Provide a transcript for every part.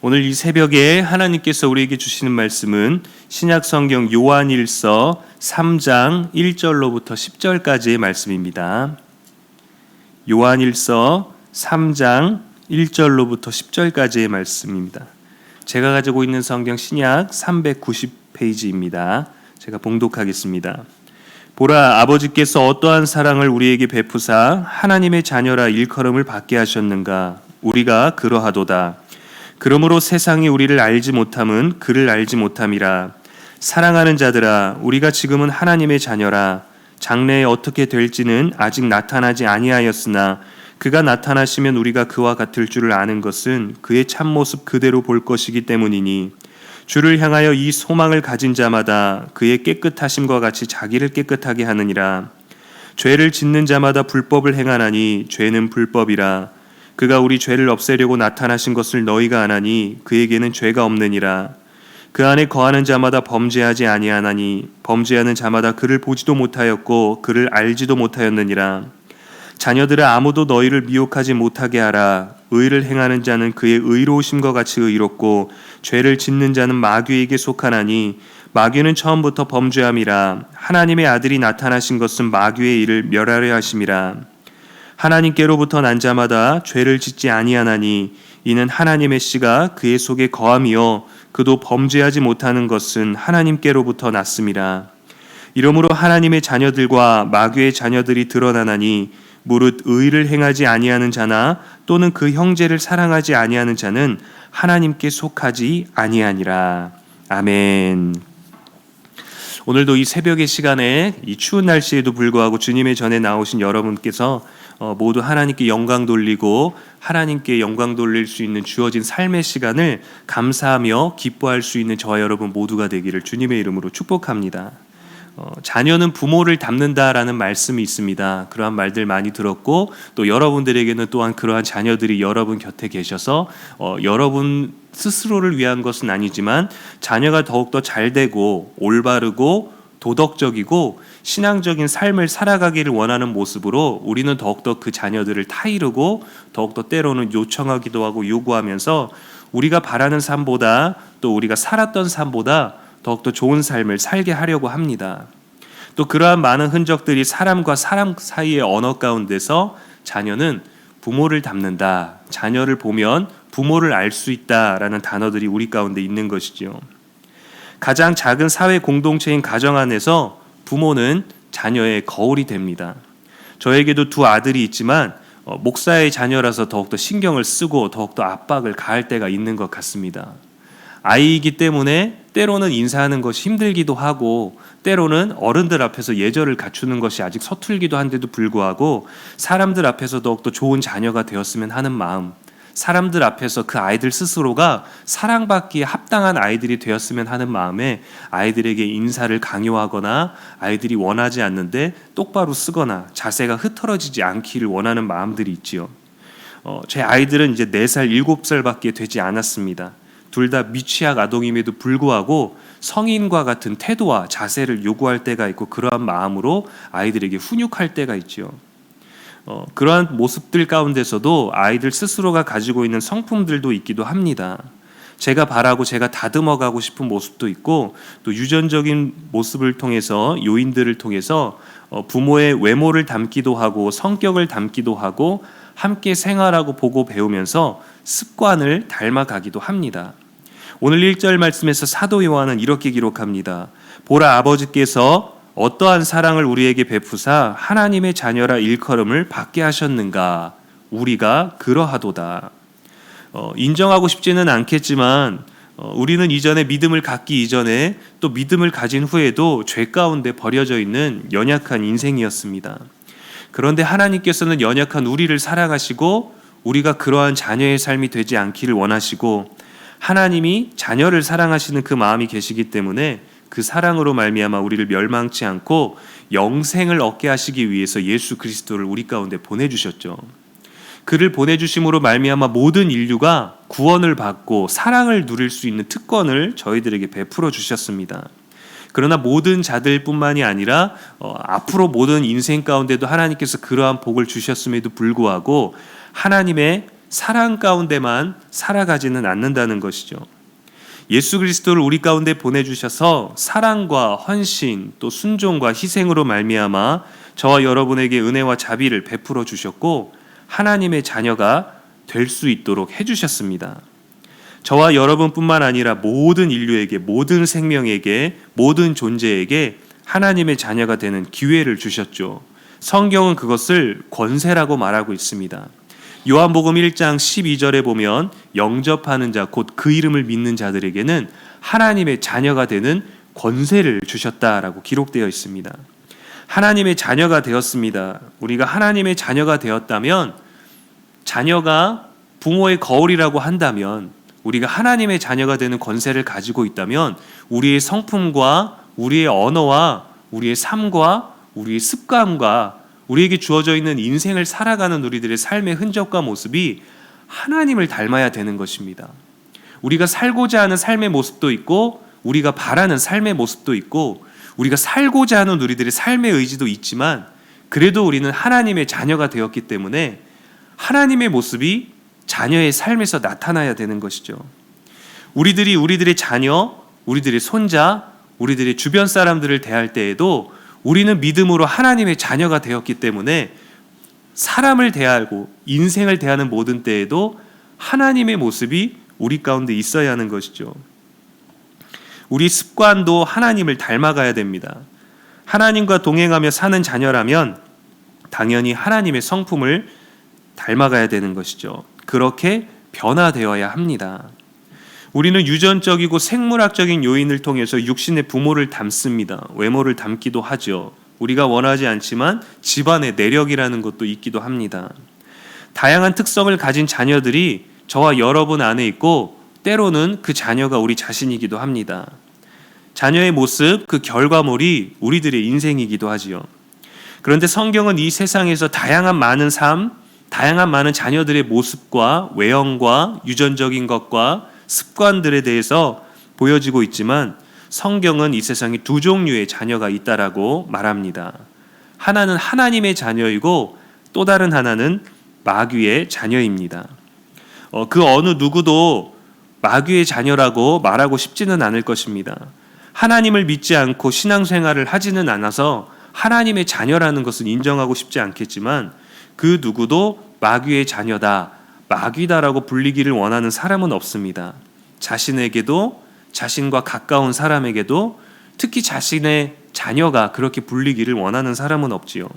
오늘 이 새벽에 하나님께서 우리에게 주시는 말씀은 신약성경 요한일서 3장 1절로부터 10절까지의 말씀입니다. 요한일서 3장 1절로부터 10절까지의 말씀입니다. 제가 가지고 있는 성경 신약 390페이지입니다. 제가 봉독하겠습니다. 보라, 아버지께서 어떠한 사랑을 우리에게 베푸사 하나님의 자녀라 일컬음을 받게 하셨는가. 우리가 그러하도다. 그러므로 세상이 우리를 알지 못함은 그를 알지 못함이라. 사랑하는 자들아, 우리가 지금은 하나님의 자녀라. 장래에 어떻게 될지는 아직 나타나지 아니하였으나 그가 나타나시면 우리가 그와 같을 줄을 아는 것은 그의 참모습 그대로 볼 것이기 때문이니, 주를 향하여 이 소망을 가진 자마다 그의 깨끗하심과 같이 자기를 깨끗하게 하느니라. 죄를 짓는 자마다 불법을 행하나니 죄는 불법이라. 그가 우리 죄를 없애려고 나타나신 것을 너희가 아나니 그에게는 죄가 없느니라. 그 안에 거하는 자마다 범죄하지 아니하나니 범죄하는 자마다 그를 보지도 못하였고 그를 알지도 못하였느니라. 자녀들아, 아무도 너희를 미혹하지 못하게 하라. 의를 행하는 자는 그의 의로우심과 같이 의롭고 죄를 짓는 자는 마귀에게 속하나니 마귀는 처음부터 범죄함이라. 하나님의 아들이 나타나신 것은 마귀의 일을 멸하려 하심이라. 하나님께로부터 난 자마다 죄를 짓지 아니하나니 이는 하나님의 씨가 그의 속에 거함이요 그도 범죄하지 못하는 것은 하나님께로부터 났음이라. 이러므로 하나님의 자녀들과 마귀의 자녀들이 드러나나니 무릇 의를 행하지 아니하는 자나 또는 그 형제를 사랑하지 아니하는 자는 하나님께 속하지 아니하니라. 아멘. 오늘도 이 새벽의 시간에 이 추운 날씨에도 불구하고 주님의 전에 나오신 여러분께서 모두 하나님께 영광 돌리고 하나님께 영광 돌릴 수 있는 주어진 삶의 시간을 감사하며 기뻐할 수 있는 저와 여러분 모두가 되기를 주님의 이름으로 축복합니다. 자녀는 부모를 닮는다라는 말씀이 있습니다. 그러한 말들 많이 들었고 또 여러분들에게는 또한 그러한 자녀들이 여러분 곁에 계셔서 여러분 스스로를 위한 것은 아니지만 자녀가 더욱더 잘되고 올바르고 도덕적이고 신앙적인 삶을 살아가기를 원하는 모습으로 우리는 더욱더 그 자녀들을 타이르고 더욱더 때로는 요청하기도 하고 요구하면서 우리가 바라는 삶보다 또 우리가 살았던 삶보다 더욱더 좋은 삶을 살게 하려고 합니다. 또 그러한 많은 흔적들이 사람과 사람 사이의 언어 가운데서 자녀는 부모를 닮는다, 자녀를 보면 부모를 알 수 있다라는 단어들이 우리 가운데 있는 것이죠. 가장 작은 사회 공동체인 가정 안에서 부모는 자녀의 거울이 됩니다. 저에게도 두 아들이 있지만 목사의 자녀라서 더욱더 신경을 쓰고 더욱더 압박을 가할 때가 있는 것 같습니다. 아이이기 때문에 때로는 인사하는 것이 힘들기도 하고 때로는 어른들 앞에서 예절을 갖추는 것이 아직 서툴기도 한데도 불구하고 사람들 앞에서 더욱더 좋은 자녀가 되었으면 하는 마음, 사람들 앞에서 그 아이들 스스로가 사랑받기에 합당한 아이들이 되었으면 하는 마음에 아이들에게 인사를 강요하거나 아이들이 원하지 않는데 똑바로 쓰거나 자세가 흐트러지지 않기를 원하는 마음들이 있지요. 제 아이들은 이제 4살, 7살밖에 되지 않았습니다. 둘 다 미취학 아동임에도 불구하고 성인과 같은 태도와 자세를 요구할 때가 있고 그러한 마음으로 아이들에게 훈육할 때가 있죠. 그러한 모습들 가운데서도 아이들 스스로가 가지고 있는 성품들도 있기도 합니다. 제가 바라고 제가 다듬어가고 싶은 모습도 있고 또 유전적인 모습을 통해서 요인들을 통해서 부모의 외모를 닮기도 하고 성격을 닮기도 하고 함께 생활하고 보고 배우면서 습관을 닮아가기도 합니다. 오늘 1절 말씀에서 사도 요한은 이렇게 기록합니다. 보라, 아버지께서 어떠한 사랑을 우리에게 베푸사 하나님의 자녀라 일컬음을 받게 하셨는가. 우리가 그러하도다. 인정하고 싶지는 않겠지만 우리는 이전에 믿음을 갖기 이전에 또 믿음을 가진 후에도 죄 가운데 버려져 있는 연약한 인생이었습니다. 그런데 하나님께서는 연약한 우리를 사랑하시고 우리가 그러한 자녀의 삶이 되지 않기를 원하시고 하나님이 자녀를 사랑하시는 그 마음이 계시기 때문에 그 사랑으로 말미암아 우리를 멸망치 않고 영생을 얻게 하시기 위해서 예수 그리스도를 우리 가운데 보내주셨죠. 그를 보내주심으로 말미암아 모든 인류가 구원을 받고 사랑을 누릴 수 있는 특권을 저희들에게 베풀어 주셨습니다. 그러나 모든 자들뿐만이 아니라 앞으로 모든 인생 가운데도 하나님께서 그러한 복을 주셨음에도 불구하고 하나님의 사랑 가운데만 살아가지는 않는다는 것이죠. 예수 그리스도를 우리 가운데 보내주셔서 사랑과 헌신 또 순종과 희생으로 말미암아 저와 여러분에게 은혜와 자비를 베풀어 주셨고 하나님의 자녀가 될 수 있도록 해주셨습니다. 저와 여러분뿐만 아니라 모든 인류에게, 모든 생명에게, 모든 존재에게 하나님의 자녀가 되는 기회를 주셨죠. 성경은 그것을 권세라고 말하고 있습니다. 요한복음 1장 12절에 보면 영접하는 자, 곧 그 이름을 믿는 자들에게는 하나님의 자녀가 되는 권세를 주셨다라고 기록되어 있습니다. 하나님의 자녀가 되었습니다. 우리가 하나님의 자녀가 되었다면, 자녀가 부모의 거울이라고 한다면, 우리가 하나님의 자녀가 되는 권세를 가지고 있다면 우리의 성품과 우리의 언어와 우리의 삶과 우리의 습관과 우리에게 주어져 있는 인생을 살아가는 우리들의 삶의 흔적과 모습이 하나님을 닮아야 되는 것입니다. 우리가 살고자 하는 삶의 모습도 있고 우리가 바라는 삶의 모습도 있고 우리가 살고자 하는 우리들의 삶의 의지도 있지만 그래도 우리는 하나님의 자녀가 되었기 때문에 하나님의 모습이 자녀의 삶에서 나타나야 되는 것이죠. 우리들이 우리들의 자녀, 우리들의 손자, 우리들의 주변 사람들을 대할 때에도 우리는 믿음으로 하나님의 자녀가 되었기 때문에 사람을 대하고 인생을 대하는 모든 때에도 하나님의 모습이 우리 가운데 있어야 하는 것이죠. 우리 습관도 하나님을 닮아가야 됩니다. 하나님과 동행하며 사는 자녀라면 당연히 하나님의 성품을 닮아가야 되는 것이죠. 그렇게 변화되어야 합니다. 우리는 유전적이고 생물학적인 요인을 통해서 육신의 부모를 닮습니다. 외모를 닮기도 하죠. 우리가 원하지 않지만 집안의 내력이라는 것도 있기도 합니다. 다양한 특성을 가진 자녀들이 저와 여러분 안에 있고 때로는 그 자녀가 우리 자신이기도 합니다. 자녀의 모습, 그 결과물이 우리들의 인생이기도 하지요. 그런데 성경은 이 세상에서 다양한 많은 삶, 다양한 많은 자녀들의 모습과 외형과 유전적인 것과 습관들에 대해서 보여지고 있지만 성경은 이 세상에 두 종류의 자녀가 있다라고 말합니다. 하나는 하나님의 자녀이고 또 다른 하나는 마귀의 자녀입니다. 그 어느 누구도 마귀의 자녀라고 말하고 싶지는 않을 것입니다. 하나님을 믿지 않고 신앙생활을 하지는 않아서 하나님의 자녀라는 것은 인정하고 싶지 않겠지만 그 누구도 마귀의 자녀다, 마귀다라고 불리기를 원하는 사람은 없습니다. 자신에게도 자신과 가까운 사람에게도 특히 자신의 자녀가 그렇게 불리기를 원하는 사람은 없지요.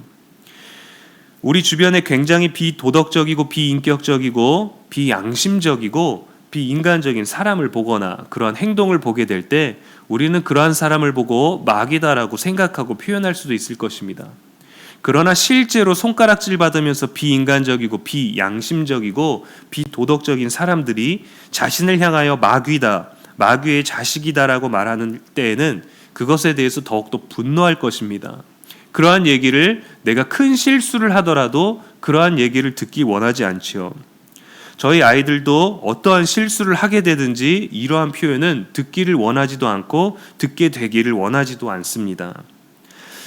우리 주변에 굉장히 비도덕적이고 비인격적이고 비양심적이고 비인간적인 사람을 보거나 그러한 행동을 보게 될 때 우리는 그러한 사람을 보고 마귀다라고 생각하고 표현할 수도 있을 것입니다. 그러나 실제로 손가락질 받으면서 비인간적이고 비양심적이고 비도덕적인 사람들이 자신을 향하여 마귀다, 마귀의 자식이다라고 말하는 때에는 그것에 대해서 더욱더 분노할 것입니다. 그러한 얘기를 내가 큰 실수를 하더라도 그러한 얘기를 듣기 원하지 않지요. 저희 아이들도 어떠한 실수를 하게 되든지 이러한 표현은 듣기를 원하지도 않고 듣게 되기를 원하지도 않습니다.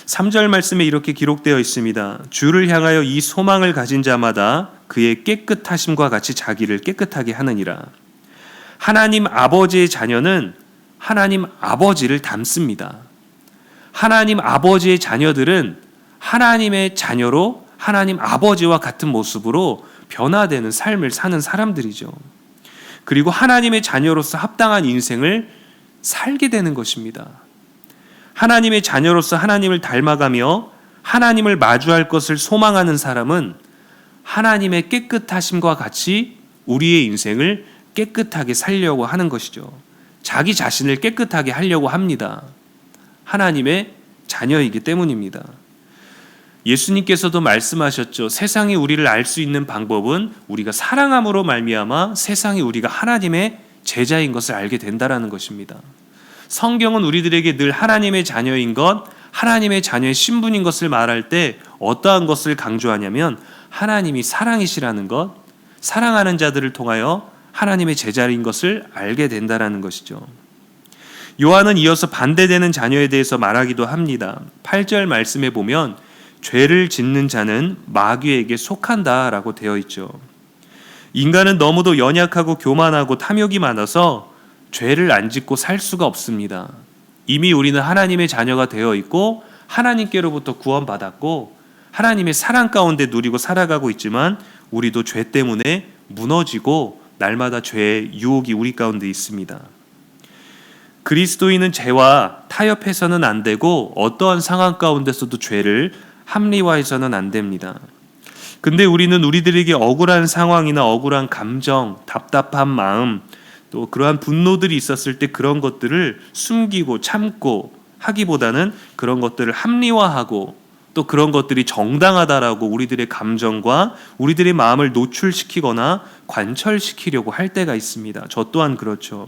3절 말씀에 이렇게 기록되어 있습니다. 주를 향하여 이 소망을 가진 자마다 그의 깨끗하심과 같이 자기를 깨끗하게 하느니라. 하나님 아버지의 자녀는 하나님 아버지를 닮습니다. 하나님 아버지의 자녀들은 하나님의 자녀로 하나님 아버지와 같은 모습으로 변화되는 삶을 사는 사람들이죠. 그리고 하나님의 자녀로서 합당한 인생을 살게 되는 것입니다. 하나님의 자녀로서 하나님을 닮아가며 하나님을 마주할 것을 소망하는 사람은 하나님의 깨끗하심과 같이 우리의 인생을 깨끗하게 살려고 하는 것이죠. 자기 자신을 깨끗하게 하려고 합니다. 하나님의 자녀이기 때문입니다. 예수님께서도 말씀하셨죠. 세상이 우리를 알 수 있는 방법은 우리가 사랑함으로 말미암아 세상이 우리가 하나님의 제자인 것을 알게 된다라는 것입니다. 성경은 우리들에게 늘 하나님의 자녀인 것, 하나님의 자녀의 신분인 것을 말할 때 어떠한 것을 강조하냐면 하나님이 사랑이시라는 것, 사랑하는 자들을 통하여 하나님의 제자인 것을 알게 된다라는 것이죠. 요한은 이어서 반대되는 자녀에 대해서 말하기도 합니다. 8절 말씀에 보면 죄를 짓는 자는 마귀에게 속한다라고 되어 있죠. 인간은 너무도 연약하고 교만하고 탐욕이 많아서 죄를 안 짓고 살 수가 없습니다. 이미 우리는 하나님의 자녀가 되어 있고 하나님께로부터 구원받았고 하나님의 사랑 가운데 누리고 살아가고 있지만 우리도 죄 때문에 무너지고 날마다 죄의 유혹이 우리 가운데 있습니다. 그리스도인은 죄와 타협해서는 안 되고 어떠한 상황 가운데서도 죄를 합리화해서는 안 됩니다. 근데 우리는 우리들에게 억울한 상황이나 억울한 감정, 답답한 마음, 또 그러한 분노들이 있었을 때 그런 것들을 숨기고 참고 하기보다는 그런 것들을 합리화하고 또 그런 것들이 정당하다라고 우리들의 감정과 우리들의 마음을 노출시키거나 관철시키려고 할 때가 있습니다. 저 또한 그렇죠.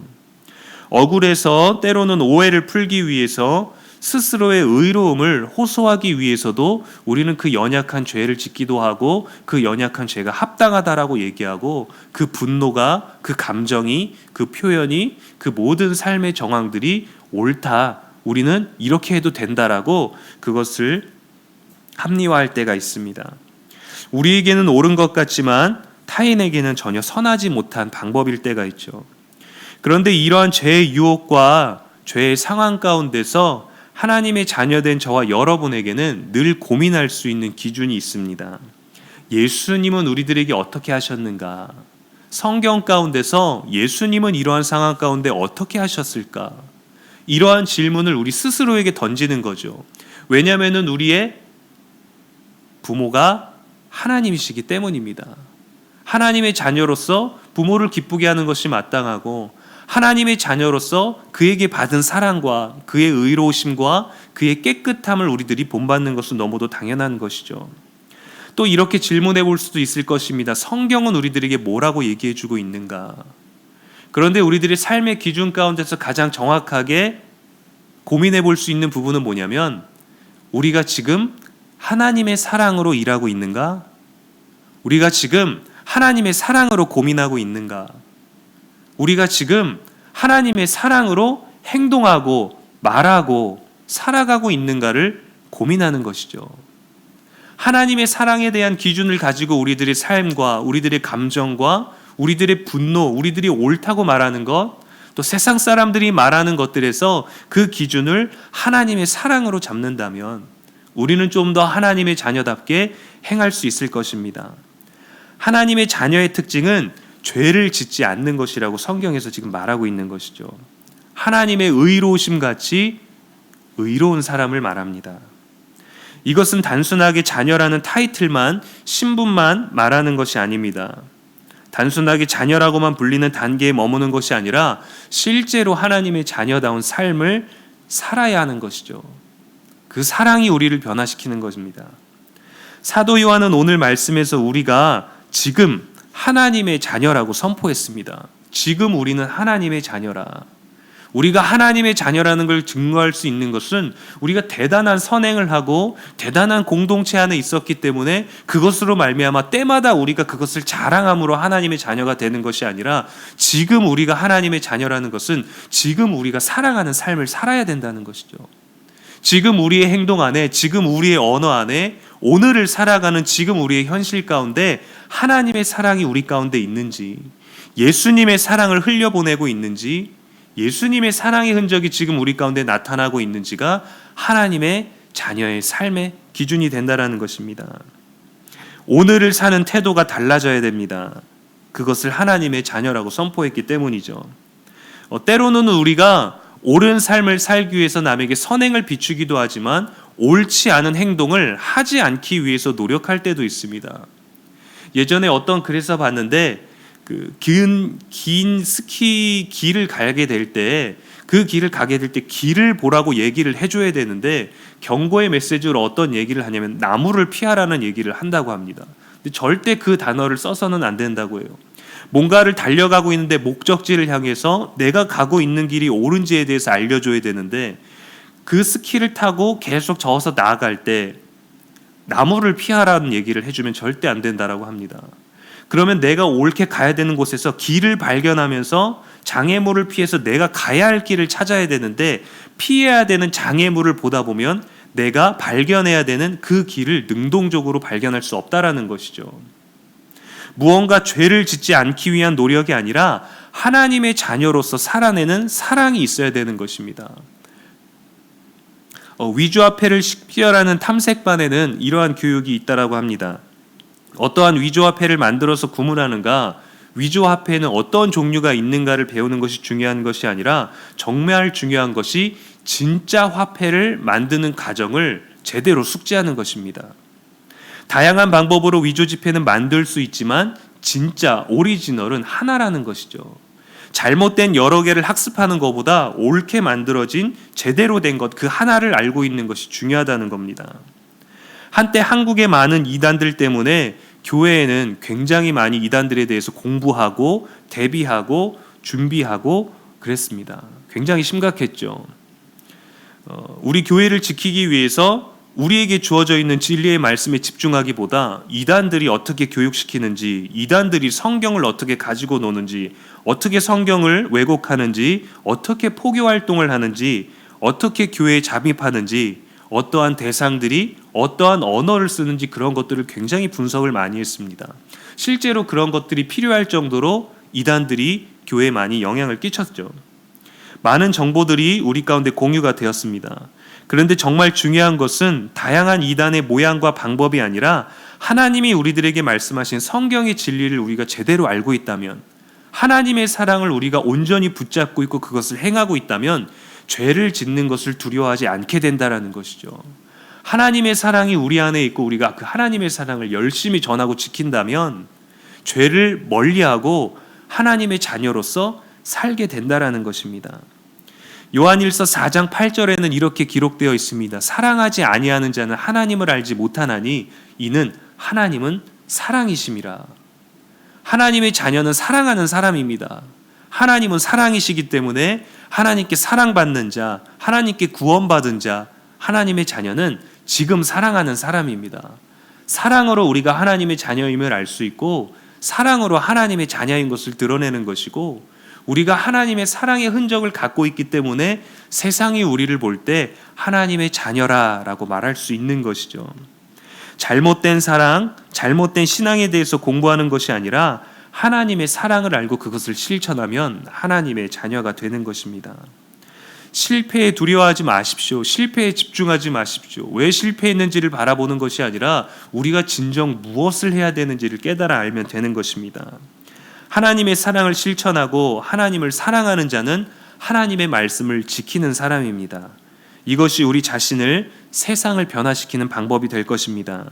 억울해서 때로는 오해를 풀기 위해서 스스로의 의로움을 호소하기 위해서도 우리는 그 연약한 죄를 짓기도 하고 그 연약한 죄가 합당하다라고 얘기하고 그 분노가, 그 감정이, 그 표현이, 그 모든 삶의 정황들이 옳다, 우리는 이렇게 해도 된다라고 그것을 합리화할 때가 있습니다. 우리에게는 옳은 것 같지만 타인에게는 전혀 선하지 못한 방법일 때가 있죠. 그런데 이러한 죄의 유혹과 죄의 상황 가운데서 하나님의 자녀된 저와 여러분에게는 늘 고민할 수 있는 기준이 있습니다. 예수님은 우리들에게 어떻게 하셨는가? 성경 가운데서 예수님은 이러한 상황 가운데 어떻게 하셨을까? 이러한 질문을 우리 스스로에게 던지는 거죠. 왜냐하면 우리의 부모가 하나님이시기 때문입니다. 하나님의 자녀로서 부모를 기쁘게 하는 것이 마땅하고 하나님의 자녀로서 그에게 받은 사랑과 그의 의로우심과 그의 깨끗함을 우리들이 본받는 것은 너무도 당연한 것이죠. 또 이렇게 질문해 볼 수도 있을 것입니다. 성경은 우리들에게 뭐라고 얘기해 주고 있는가? 그런데 우리들의 삶의 기준 가운데서 가장 정확하게 고민해 볼 수 있는 부분은 뭐냐면 우리가 지금 하나님의 사랑으로 일하고 있는가? 우리가 지금 하나님의 사랑으로 고민하고 있는가? 우리가 지금 하나님의 사랑으로 행동하고 말하고 살아가고 있는가를 고민하는 것이죠. 하나님의 사랑에 대한 기준을 가지고 우리들의 삶과 우리들의 감정과 우리들의 분노, 우리들이 옳다고 말하는 것, 또 세상 사람들이 말하는 것들에서 그 기준을 하나님의 사랑으로 잡는다면 우리는 좀 더 하나님의 자녀답게 행할 수 있을 것입니다. 하나님의 자녀의 특징은 죄를 짓지 않는 것이라고 성경에서 지금 말하고 있는 것이죠. 하나님의 의로우심 같이 의로운 사람을 말합니다. 이것은 단순하게 자녀라는 타이틀만, 신분만 말하는 것이 아닙니다. 단순하게 자녀라고만 불리는 단계에 머무는 것이 아니라 실제로 하나님의 자녀다운 삶을 살아야 하는 것이죠. 그 사랑이 우리를 변화시키는 것입니다. 사도 요한은 오늘 말씀에서 우리가 지금 하나님의 자녀라고 선포했습니다. 지금 우리는 하나님의 자녀라. 우리가 하나님의 자녀라는 걸 증거할 수 있는 것은 우리가 대단한 선행을 하고 대단한 공동체 안에 있었기 때문에 그것으로 말미암아 때마다 우리가 그것을 자랑함으로 하나님의 자녀가 되는 것이 아니라 지금 우리가 하나님의 자녀라는 것은 지금 우리가 사랑하는 삶을 살아야 된다는 것이죠. 지금 우리의 행동 안에, 지금 우리의 언어 안에, 오늘을 살아가는 지금 우리의 현실 가운데 하나님의 사랑이 우리 가운데 있는지, 예수님의 사랑을 흘려보내고 있는지, 예수님의 사랑의 흔적이 지금 우리 가운데 나타나고 있는지가 하나님의 자녀의 삶의 기준이 된다는 것입니다. 오늘을 사는 태도가 달라져야 됩니다. 그것을 하나님의 자녀라고 선포했기 때문이죠. 때로는 우리가 옳은 삶을 살기 위해서 남에게 선행을 비추기도 하지만 옳지 않은 행동을 하지 않기 위해서 노력할 때도 있습니다. 예전에 어떤 글에서 봤는데 긴 스키 길을 가게 될 때 그 길을 가게 될 때 길을 보라고 얘기를 해줘야 되는데 경고의 메시지로 어떤 얘기를 하냐면 나무를 피하라는 얘기를 한다고 합니다. 근데 절대 그 단어를 써서는 안 된다고 해요. 뭔가를 달려가고 있는데 목적지를 향해서 내가 가고 있는 길이 옳은지에 대해서 알려줘야 되는데 그 스키를 타고 계속 저어서 나아갈 때 나무를 피하라는 얘기를 해주면 절대 안 된다라고 합니다. 그러면 내가 옳게 가야 되는 곳에서 길을 발견하면서 장애물을 피해서 내가 가야 할 길을 찾아야 되는데 피해야 되는 장애물을 보다 보면 내가 발견해야 되는 그 길을 능동적으로 발견할 수 없다라는 것이죠. 무언가 죄를 짓지 않기 위한 노력이 아니라 하나님의 자녀로서 살아내는 사랑이 있어야 되는 것입니다. 위조화폐를 식별하는 탐색반에는 이러한 교육이 있다라고 합니다. 어떠한 위조화폐를 만들어서 구분하는가, 위조화폐에는 어떤 종류가 있는가를 배우는 것이 중요한 것이 아니라 정말 중요한 것이 진짜 화폐를 만드는 과정을 제대로 숙지하는 것입니다. 다양한 방법으로 위조 지폐는 만들 수 있지만 진짜 오리지널은 하나라는 것이죠. 잘못된 여러 개를 학습하는 것보다 옳게 만들어진 제대로 된 것 그 하나를 알고 있는 것이 중요하다는 겁니다. 한때 한국의 많은 이단들 때문에 교회에는 굉장히 많이 이단들에 대해서 공부하고 대비하고 준비하고 그랬습니다. 굉장히 심각했죠. 우리 교회를 지키기 위해서 우리에게 주어져 있는 진리의 말씀에 집중하기보다 이단들이 어떻게 교육시키는지, 이단들이 성경을 어떻게 가지고 노는지, 어떻게 성경을 왜곡하는지, 어떻게 포교 활동을 하는지, 어떻게 교회에 잠입하는지, 어떠한 대상들이 어떠한 언어를 쓰는지 그런 것들을 굉장히 분석을 많이 했습니다. 실제로 그런 것들이 필요할 정도로 이단들이 교회에 많이 영향을 끼쳤죠. 많은 정보들이 우리 가운데 공유가 되었습니다. 그런데 정말 중요한 것은 다양한 이단의 모양과 방법이 아니라 하나님이 우리들에게 말씀하신 성경의 진리를 우리가 제대로 알고 있다면, 하나님의 사랑을 우리가 온전히 붙잡고 있고 그것을 행하고 있다면 죄를 짓는 것을 두려워하지 않게 된다라는 것이죠. 하나님의 사랑이 우리 안에 있고 우리가 그 하나님의 사랑을 열심히 전하고 지킨다면 죄를 멀리하고 하나님의 자녀로서 살게 된다라는 것입니다. 요한일서 4장 8절에는 이렇게 기록되어 있습니다. 사랑하지 아니하는 자는 하나님을 알지 못하나니 이는 하나님은 사랑이심이라. 하나님의 자녀는 사랑하는 사람입니다. 하나님은 사랑이시기 때문에 하나님께 사랑받는 자, 하나님께 구원받은 자, 하나님의 자녀는 지금 사랑하는 사람입니다. 사랑으로 우리가 하나님의 자녀임을 알 수 있고 사랑으로 하나님의 자녀인 것을 드러내는 것이고, 우리가 하나님의 사랑의 흔적을 갖고 있기 때문에 세상이 우리를 볼 때 하나님의 자녀라라고 말할 수 있는 것이죠. 잘못된 사랑, 잘못된 신앙에 대해서 공부하는 것이 아니라 하나님의 사랑을 알고 그것을 실천하면 하나님의 자녀가 되는 것입니다. 실패에 두려워하지 마십시오. 실패에 집중하지 마십시오. 왜 실패했는지를 바라보는 것이 아니라 우리가 진정 무엇을 해야 되는지를 깨달아 알면 되는 것입니다. 하나님의 사랑을 실천하고 하나님을 사랑하는 자는 하나님의 말씀을 지키는 사람입니다. 이것이 우리 자신을, 세상을 변화시키는 방법이 될 것입니다.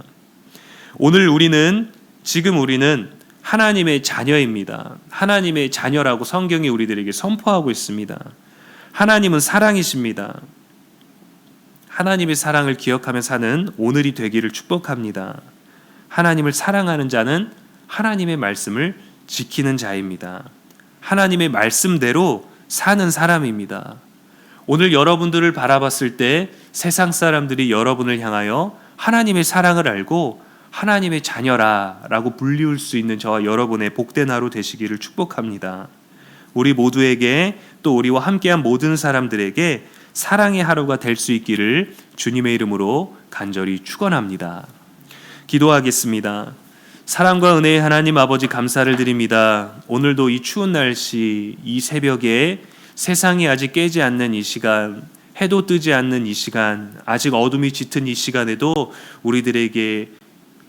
지금 우리는 하나님의 자녀입니다. 하나님의 자녀라고 성경이 우리들에게 선포하고 있습니다. 하나님은 사랑이십니다. 하나님의 사랑을 기억하며 사는 오늘이 되기를 축복합니다. 하나님을 사랑하는 자는 하나님의 말씀을 지키는 자입니다. 하나님의 말씀대로 사는 사람입니다. 오늘 여러분들을 바라봤을 때 세상 사람들이 여러분을 향하여 하나님의 사랑을 알고 하나님의 자녀라라고 불리울 수 있는 저와 여러분의 복된 하루 되시기를 축복합니다. 우리 모두에게, 또 우리와 함께한 모든 사람들에게 사랑의 하루가 될 수 있기를 주님의 이름으로 간절히 축원합니다. 기도하겠습니다. 사랑과 은혜의 하나님 아버지, 감사를 드립니다. 오늘도 이 추운 날씨, 이 새벽에 세상이 아직 깨지 않는 이 시간, 해도 뜨지 않는 이 시간, 아직 어둠이 짙은 이 시간에도 우리들에게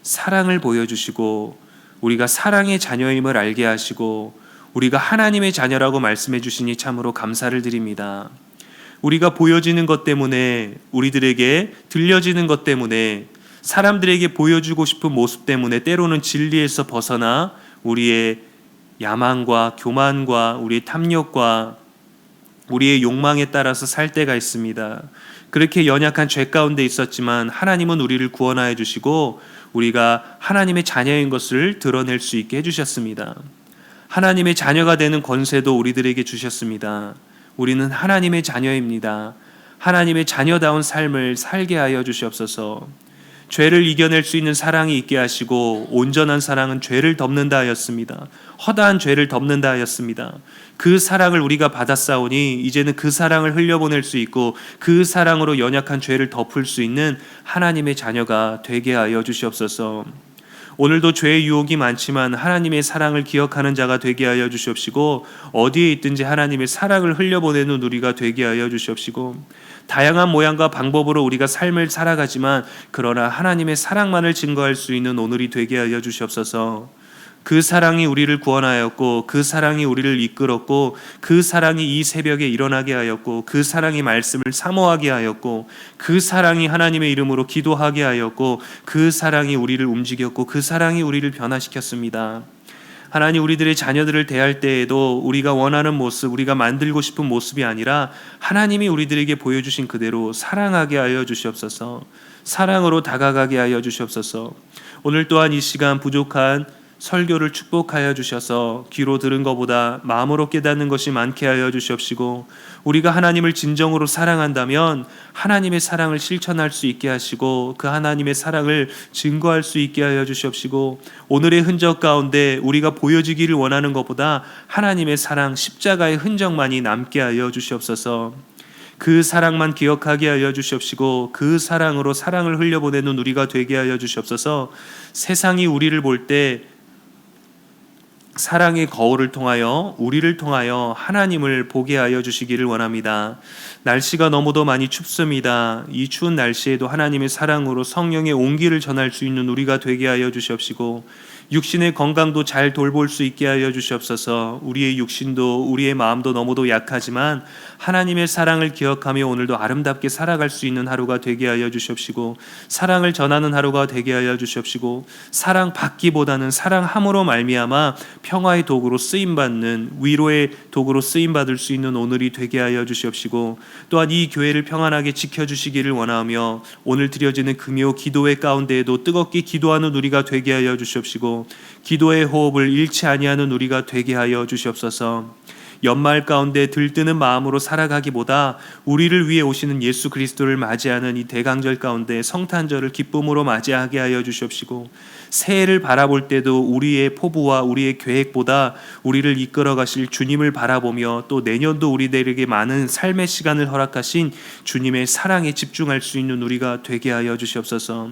사랑을 보여주시고 우리가 사랑의 자녀임을 알게 하시고 우리가 하나님의 자녀라고 말씀해 주시니 참으로 감사를 드립니다. 우리가 보여지는 것 때문에, 우리들에게 들려지는 것 때문에, 사람들에게 보여주고 싶은 모습 때문에 때로는 진리에서 벗어나 우리의 야망과 교만과 우리의 탐욕과 우리의 욕망에 따라서 살 때가 있습니다. 그렇게 연약한 죄 가운데 있었지만 하나님은 우리를 구원하여 주시고 우리가 하나님의 자녀인 것을 드러낼 수 있게 해주셨습니다. 하나님의 자녀가 되는 권세도 우리들에게 주셨습니다. 우리는 하나님의 자녀입니다. 하나님의 자녀다운 삶을 살게 하여 주시옵소서. 죄를 이겨낼 수 있는 사랑이 있게 하시고, 온전한 사랑은 죄를 덮는다 하였습니다. 허다한 죄를 덮는다 하였습니다. 그 사랑을 우리가 받았사오니 이제는 그 사랑을 흘려보낼 수 있고 그 사랑으로 연약한 죄를 덮을 수 있는 하나님의 자녀가 되게 하여 주시옵소서. 오늘도 죄의 유혹이 많지만 하나님의 사랑을 기억하는 자가 되게 하여 주시옵시고, 어디에 있든지 하나님의 사랑을 흘려보내는 우리가 되게 하여 주시옵시고, 다양한 모양과 방법으로 우리가 삶을 살아가지만 그러나 하나님의 사랑만을 증거할 수 있는 오늘이 되게 하여 주시옵소서. 그 사랑이 우리를 구원하였고, 그 사랑이 우리를 이끌었고, 그 사랑이 이 새벽에 일어나게 하였고, 그 사랑이 말씀을 사모하게 하였고, 그 사랑이 하나님의 이름으로 기도하게 하였고, 그 사랑이 우리를 움직였고, 그 사랑이 우리를 변화시켰습니다. 하나님, 우리들의 자녀들을 대할 때에도 우리가 원하는 모습, 우리가 만들고 싶은 모습이 아니라 하나님이 우리들에게 보여주신 그대로 사랑하게 하여 주시옵소서. 사랑으로 다가가게 하여 주시옵소서. 오늘 또한 이 시간 부족한 설교를 축복하여 주셔서 귀로 들은 것보다 마음으로 깨닫는 것이 많게 하여 주시옵시고, 우리가 하나님을 진정으로 사랑한다면 하나님의 사랑을 실천할 수 있게 하시고, 그 하나님의 사랑을 증거할 수 있게 하여 주시옵시고, 오늘의 흔적 가운데 우리가 보여지기를 원하는 것보다 하나님의 사랑, 십자가의 흔적만이 남게 하여 주시옵소서. 그 사랑만 기억하게 하여 주시옵시고, 그 사랑으로 사랑을 흘려보내는 우리가 되게 하여 주시옵소서. 세상이 우리를 볼 때 사랑의 거울을 통하여, 우리를 통하여 하나님을 보게 하여 주시기를 원합니다. 날씨가 너무도 많이 춥습니다. 이 추운 날씨에도 하나님의 사랑으로 성령의 온기를 전할 수 있는 우리가 되게 하여 주시옵시고, 육신의 건강도 잘 돌볼 수 있게 하여 주시옵소서. 우리의 육신도 우리의 마음도 너무도 약하지만 하나님의 사랑을 기억하며 오늘도 아름답게 살아갈 수 있는 하루가 되게 하여 주시옵시고, 사랑을 전하는 하루가 되게 하여 주시옵시고, 사랑 받기보다는 사랑함으로 말미암아 평화의 도구로 쓰임받는, 위로의 도구로 쓰임받을 수 있는 오늘이 되게 하여 주시옵시고, 또한 이 교회를 평안하게 지켜주시기를 원하며 오늘 드려지는 금요 기도회 가운데에도 뜨겁게 기도하는 우리가 되게 하여 주시옵시고, 기도의 호흡을 잃지 아니하는 우리가 되게 하여 주시옵소서. 연말 가운데 들뜨는 마음으로 살아가기보다 우리를 위해 오시는 예수 그리스도를 맞이하는 이 대강절 가운데 성탄절을 기쁨으로 맞이하게 하여 주시옵시고, 새해를 바라볼 때도 우리의 포부와 우리의 계획보다 우리를 이끌어 가실 주님을 바라보며, 또 내년도 우리들에게 많은 삶의 시간을 허락하신 주님의 사랑에 집중할 수 있는 우리가 되게 하여 주시옵소서.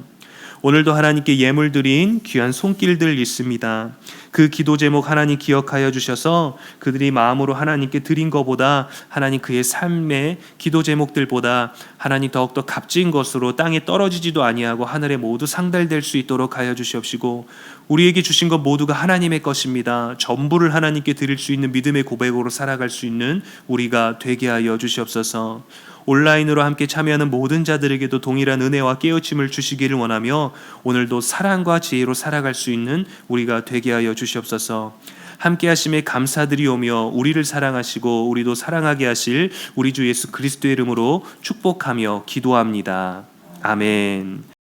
오늘도 하나님께 예물 드린 귀한 손길들 있습니다. 그 기도 제목 하나님 기억하여 주셔서 그들이 마음으로 하나님께 드린 것보다, 하나님 그의 삶의 기도 제목들보다 하나님 더욱더 값진 것으로 땅에 떨어지지도 아니하고 하늘에 모두 상달될 수 있도록 하여 주시옵시고, 우리에게 주신 것 모두가 하나님의 것입니다. 전부를 하나님께 드릴 수 있는 믿음의 고백으로 살아갈 수 있는 우리가 되게 하여 주시옵소서. 온라인으로 함께 참여하는 모든 자들에게도 동일한 은혜와 깨우침을 주시기를 원하며 오늘도 사랑과 지혜로 살아갈 수 있는 우리가 되게 하여 주시옵소서. 함께 하심에 감사드리오며 우리를 사랑하시고 우리도 사랑하게 하실 우리 주 예수 그리스도의 이름으로 축복하며 기도합니다. 아멘.